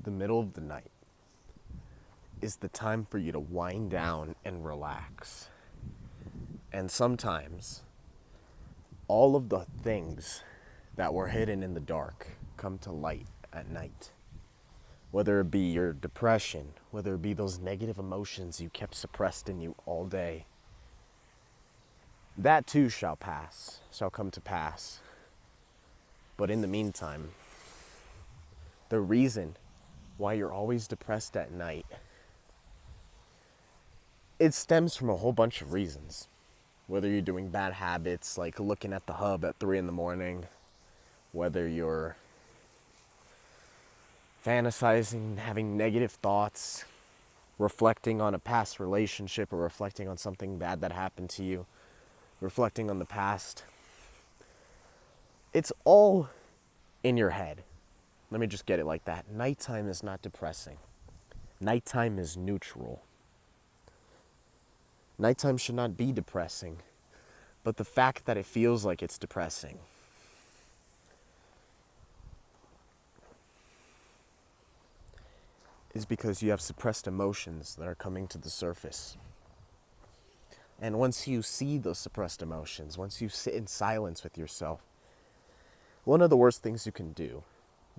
the middle of the night is the time for you to wind down and relax. And sometimes all of the things that were hidden in the dark come to light at night. Whether it be your depression, whether it be those negative emotions you kept suppressed in you all day. That too shall pass, shall come to pass. But in the meantime, the reason why you're always depressed at night, it stems from a whole bunch of reasons. Whether you're doing bad habits like looking at the hub at 3 a.m, whether you're fantasizing, having negative thoughts, reflecting on a past relationship or reflecting on something bad that happened to you, reflecting on the past. It's all in your head. Let me just get it like that. Nighttime is not depressing. Nighttime is neutral. Nighttime should not be depressing, but the fact that it feels like it's depressing is because you have suppressed emotions that are coming to the surface. And once you see those suppressed emotions, once you sit in silence with yourself, one of the worst things you can do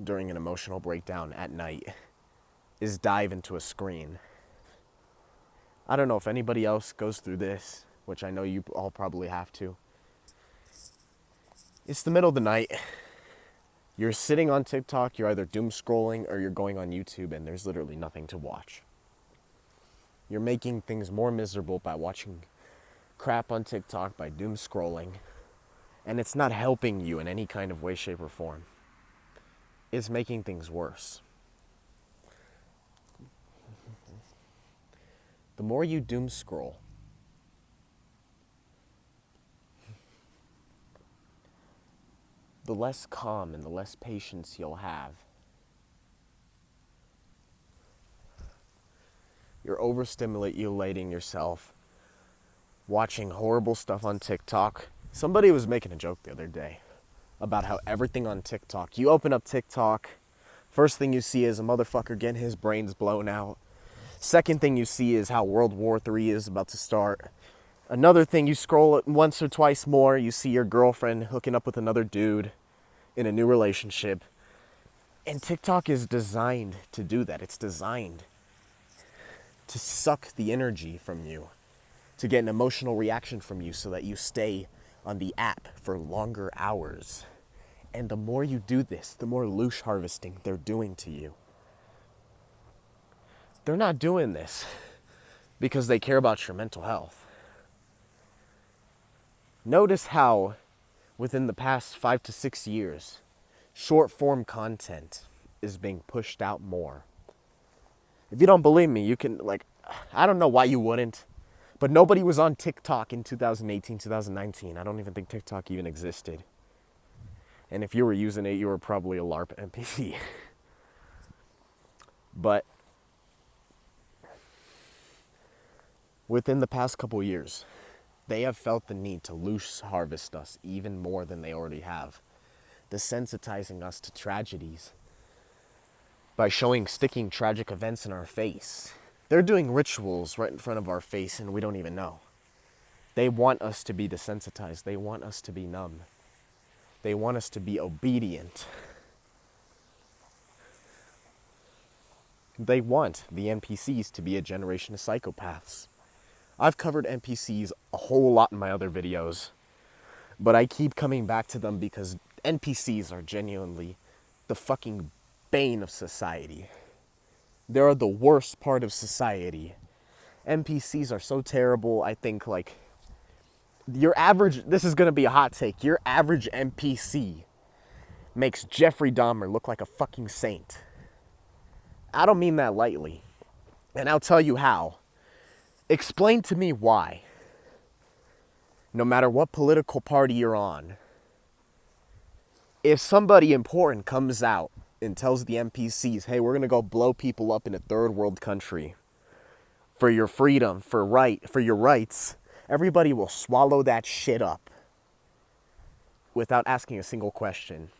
during an emotional breakdown at night is dive into a screen. I don't know if anybody else goes through this, which I know you all probably have to. It's the middle of the night. You're sitting on TikTok, you're either doom scrolling or you're going on YouTube and there's literally nothing to watch. You're making things more miserable by watching crap on TikTok, by doom scrolling, and it's not helping you in any kind of way, shape, or form. It's making things worse. The more you doom scroll, the less calm and the less patience you'll have. You're overstimulating yourself, watching horrible stuff on TikTok. Somebody was making a joke the other day about how everything on TikTok, you open up TikTok, first thing you see is a motherfucker getting his brains blown out. Second thing you see is how World War III is about to start. Another thing, you scroll it once or twice more, you see your girlfriend hooking up with another dude in a new relationship. And TikTok is designed to do that. It's designed to suck the energy from you, to get an emotional reaction from you so that you stay on the app for longer hours. And the more you do this, the more loosh harvesting they're doing to you. They're not doing this because they care about your mental health. Notice how within the past 5 to 6 years, short form content is being pushed out more. If you don't believe me, you can, I don't know why you wouldn't, but nobody was on TikTok in 2018, 2019. I don't even think TikTok even existed. And if you were using it, you were probably a LARP NPC. But within the past couple years, they have felt the need to loose harvest us even more than they already have, desensitizing us to tragedies by sticking tragic events in our face. They're doing rituals right in front of our face and we don't even know. They want us to be desensitized. They want us to be numb. They want us to be obedient. They want the NPCs to be a generation of psychopaths. I've covered NPCs a whole lot in my other videos, but I keep coming back to them because NPCs are genuinely the fucking bane of society. They're the worst part of society. NPCs are so terrible, I think, your average, this is gonna be a hot take, your average NPC makes Jeffrey Dahmer look like a fucking saint. I don't mean that lightly, and I'll tell you how. Explain to me why, no matter what political party you're on, if somebody important comes out and tells the NPCs, hey, we're gonna go blow people up in a third world country for your freedom, for your rights, everybody will swallow that shit up without asking a single question.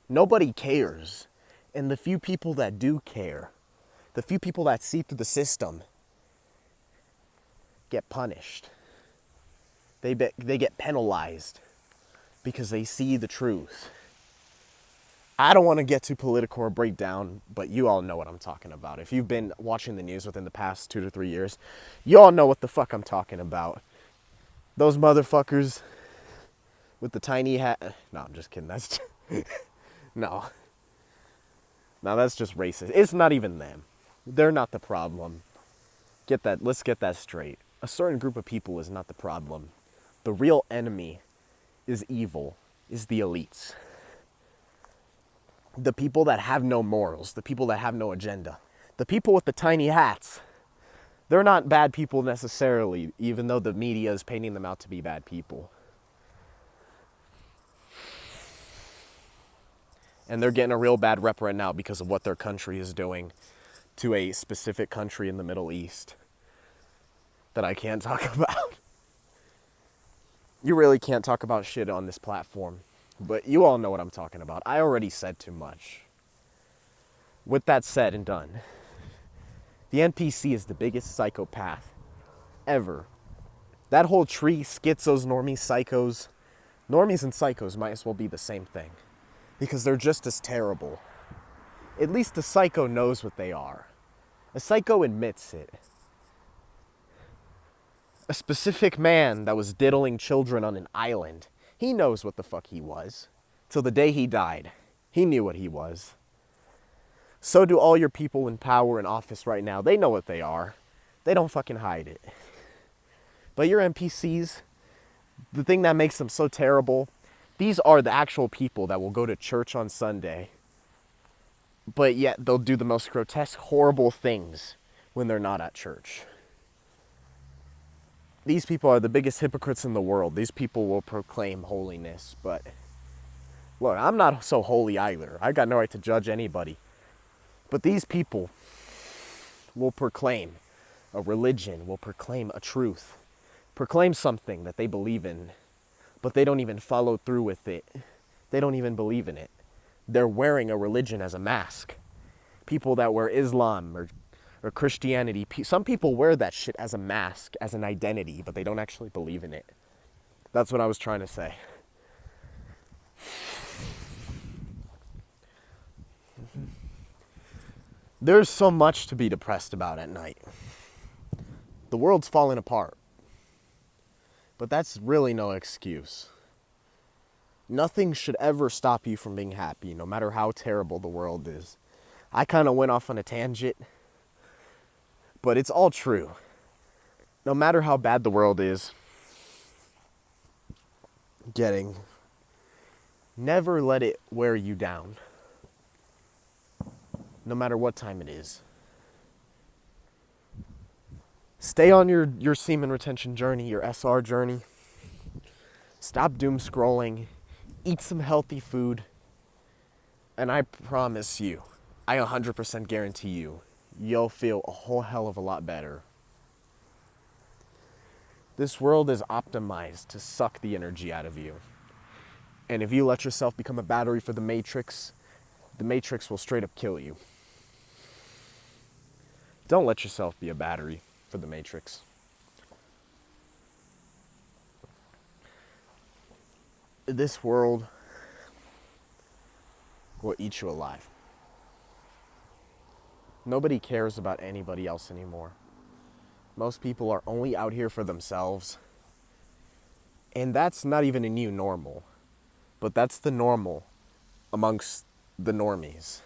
Nobody cares And the few people that do care, the few people that see through the system, get punished. They get penalized because they see the truth. I don't want to get too political or break down, but you all know what I'm talking about. If you've been watching the news within the past 2 to 3 years, you all know what the fuck I'm talking about. Those motherfuckers with the tiny hat. No, I'm just kidding. That's no. Now that's just racist. It's not even them. They're not the problem. Let's get that straight. A certain group of people is not the problem. The real enemy is evil, is the elites. The people that have no morals, the people that have no agenda. The people with the tiny hats, they're not bad people necessarily, even though the media is painting them out to be bad people. And they're getting a real bad rep right now because of what their country is doing to a specific country in the Middle East that I can't talk about. You really can't talk about shit on this platform, but you all know what I'm talking about. I already said too much. With that said and done, the NPC is the biggest psychopath ever. That whole tree, schizos, normies, psychos, normies and psychos might as well be the same thing because they're just as terrible. At least a psycho knows what they are. A psycho admits it. A specific man that was diddling children on an island, he knows what the fuck he was. Till the day he died, he knew what he was. So do all your people in power and office right now. They know what they are. They don't fucking hide it. But your NPCs, the thing that makes them so terrible, these are the actual people that will go to church on Sunday, but yet they'll do the most grotesque, horrible things when they're not at church. These people are the biggest hypocrites in the world. These people will proclaim holiness, but look, I'm not so holy either. I got no right to judge anybody. But these people will proclaim a religion, will proclaim a truth, proclaim something that they believe in, but they don't even follow through with it. They don't even believe in it. They're wearing a religion as a mask. People that wear Islam or Christianity, some people wear that shit as a mask, as an identity, but they don't actually believe in it. That's what I was trying to say. There's so much to be depressed about at night. The world's falling apart. But that's really no excuse. Nothing should ever stop you from being happy, no matter how terrible the world is. I kind of went off on a tangent, but it's all true. No matter how bad the world is getting, never let it wear you down. No matter what time it is. Stay on your semen retention journey, your SR journey. Stop doom scrolling. Eat some healthy food. And I promise you, I 100% guarantee you, you'll feel a whole hell of a lot better. This world is optimized to suck the energy out of you. And if you let yourself become a battery for the Matrix will straight up kill you. Don't let yourself be a battery for the Matrix. This world will eat you alive. Nobody cares about anybody else anymore. Most people are only out here for themselves. And that's not even a new normal. But that's the normal amongst the normies,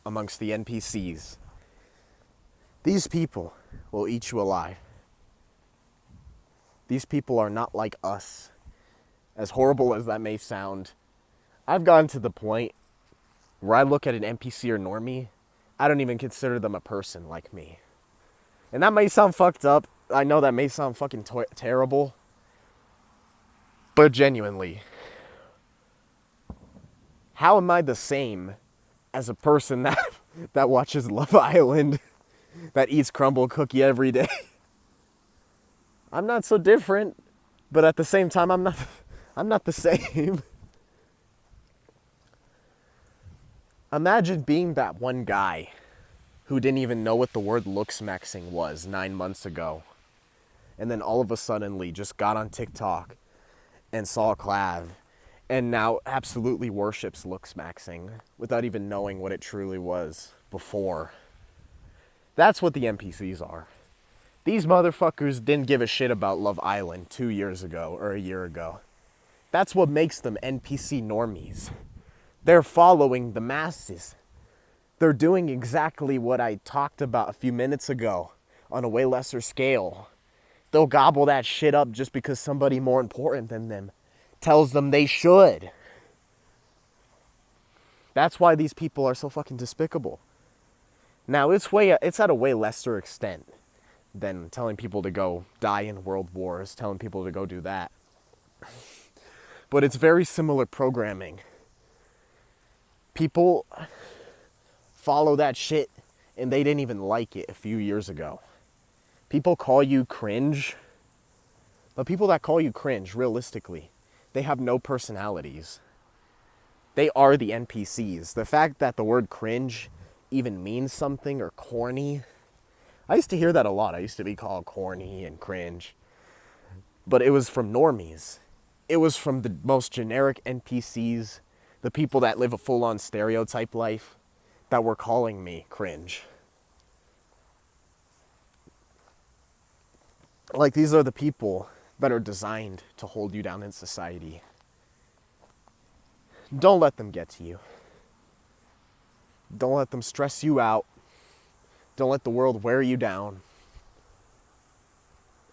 amongst the NPCs. These people will eat you alive. These people are not like us. As horrible as that may sound, I've gotten to the point where I look at an NPC or normie, I don't even consider them a person like me. And that may sound fucked up. I know that may sound fucking terrible. But genuinely, how am I the same as a person that watches Love Island, that eats crumble cookie every day? I'm not so different, but at the same time, I'm not the same. Imagine being that one guy who didn't even know what the word looks maxing was 9 months ago. And then all of a suddenly just got on TikTok and saw a collab and now absolutely worships looks maxing without even knowing what it truly was before. That's what the NPCs are. These motherfuckers didn't give a shit about Love Island 2 years ago or a year ago. That's what makes them NPC normies. They're following the masses. They're doing exactly what I talked about a few minutes ago on a way lesser scale. They'll gobble that shit up just because somebody more important than them tells them they should. That's why these people are so fucking despicable. Now, it's at a way lesser extent than telling people to go die in world wars, telling people to go do that. But it's very similar programming. People follow that shit and they didn't even like it a few years ago. People call you cringe, but people that call you cringe, realistically, they have no personalities. They are the NPCs. The fact that the word cringe even means something or corny, I used to hear that a lot. I used to be called corny and cringe. But it was from normies. It was from the most generic NPCs, the people that live a full-on stereotype life, that were calling me cringe. Like, these are the people that are designed to hold you down in society. Don't let them get to you. Don't let them stress you out. Don't let the world wear you down.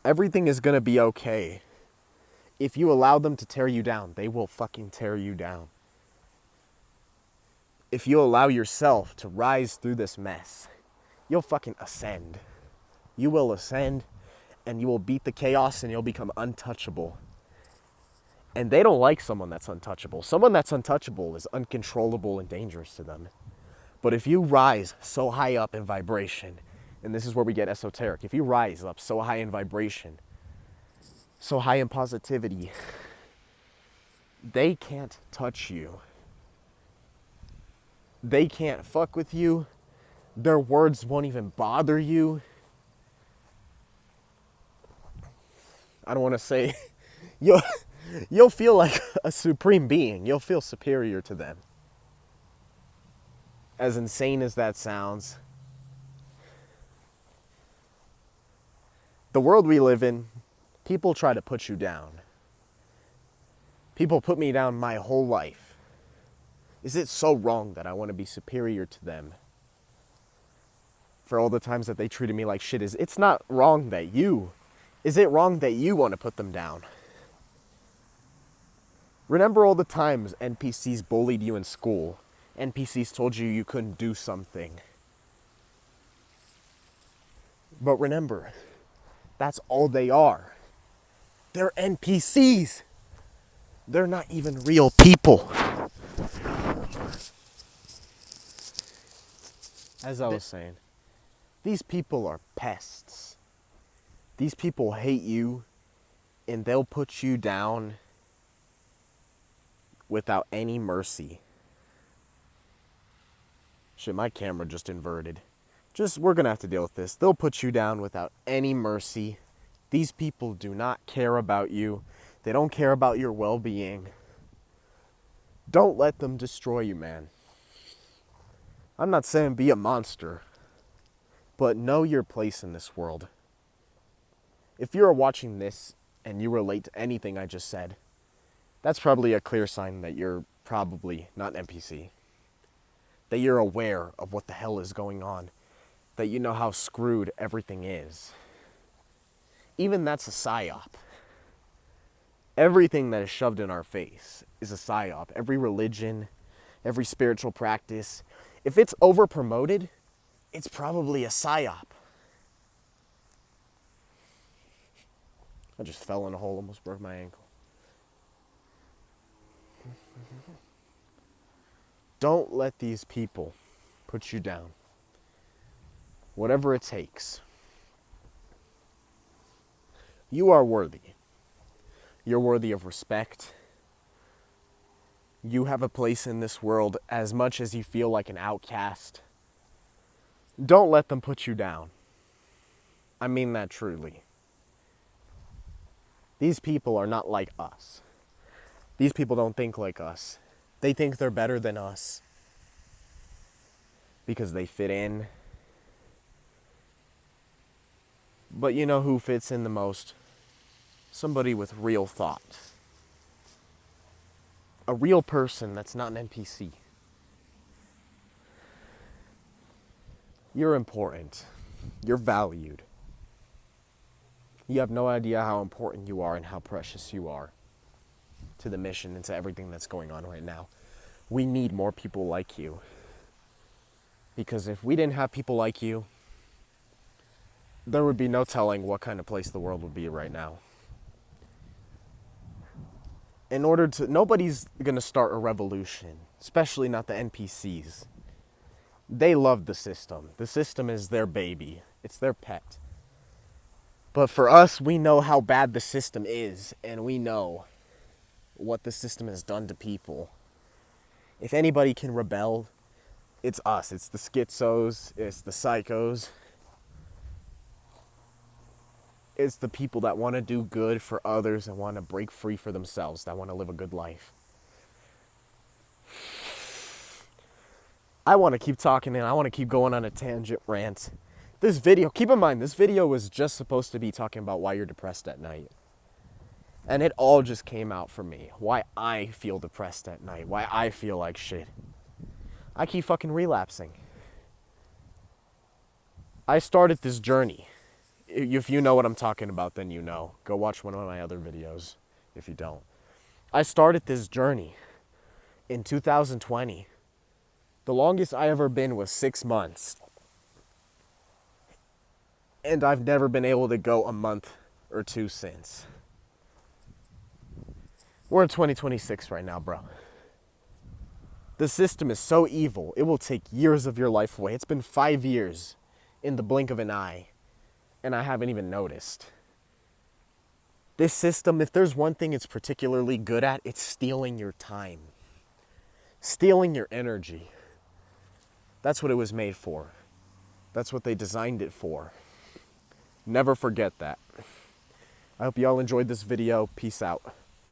Everything is gonna be okay. If you allow them to tear you down, they will fucking tear you down. If you allow yourself to rise through this mess, you'll fucking ascend. You will ascend and you will beat the chaos and you'll become untouchable. And they don't like someone that's untouchable. Someone that's untouchable is uncontrollable and dangerous to them. But if you rise so high up in vibration, and this is where we get esoteric, if you rise up so high in vibration, so high in positivity, they can't touch you. They can't fuck with you. Their words won't even bother you. I don't want to say, you'll feel like a supreme being. You'll feel superior to them. As insane as that sounds, the world we live in, people try to put you down. People put me down my whole life. Is it so wrong that I want to be superior to them? For all the times that they treated me like shit, it's not wrong that is it wrong that you want to put them down? Remember all the times NPCs bullied you in school. NPCs told you you couldn't do something. But remember, that's all they are. They're NPCs. They're not even real people. As I was saying, these people are pests. These people hate you, and they'll put you down without any mercy. Shit, my camera just inverted. We're gonna have to deal with this. They'll put you down without any mercy. These people do not care about you. They don't care about your well-being. Don't let them destroy you, man. I'm not saying be a monster, but know your place in this world. If you're watching this and you relate to anything I just said, that's probably a clear sign that you're probably not an NPC. That you're aware of what the hell is going on. That you know how screwed everything is. Even that's a psyop. Everything that is shoved in our face is a psyop. Every religion, every spiritual practice, if it's over-promoted, it's probably a psyop. I just fell in a hole, almost broke my ankle. Don't let these people put you down. Whatever it takes. You are worthy. You're worthy of respect. You have a place in this world as much as you feel like an outcast. Don't let them put you down. I mean that truly. These people are not like us. These people don't think like us. They think they're better than us because they fit in. But you know who fits in the most? Somebody with real thought. A real person that's not an NPC. You're important. You're valued. You have no idea how important you are and how precious you are to the mission and to everything that's going on right now. We need more people like you. Because if we didn't have people like you, there would be no telling what kind of place the world would be right now. Nobody's gonna start a revolution, especially not the NPCs. They love the system. The system is their baby. It's their pet. But for us, we know how bad the system is, and we know what the system has done to people. If anybody can rebel, it's us. It's the schizos, it's the psychos. It's the people that want to do good for others and want to break free for themselves, that want to live a good life. I want to keep talking and I want to keep going on a tangent rant. This video, keep in mind, this video was just supposed to be talking about why you're depressed at night. And it all just came out for me. Why I feel depressed at night. Why I feel like shit. I keep fucking relapsing. I started this journey. If you know what I'm talking about, then you know. Go watch one of my other videos if you don't. I started this journey in 2020. The longest I ever been was 6 months. And I've never been able to go a month or two since. We're in 2026 right now, bro. The system is so evil, it will take years of your life away. It's been 5 years in the blink of an eye, and I haven't even noticed. This system, if there's one thing it's particularly good at, it's stealing your time. Stealing your energy. That's what it was made for. That's what they designed it for. Never forget that. I hope you all enjoyed this video. Peace out.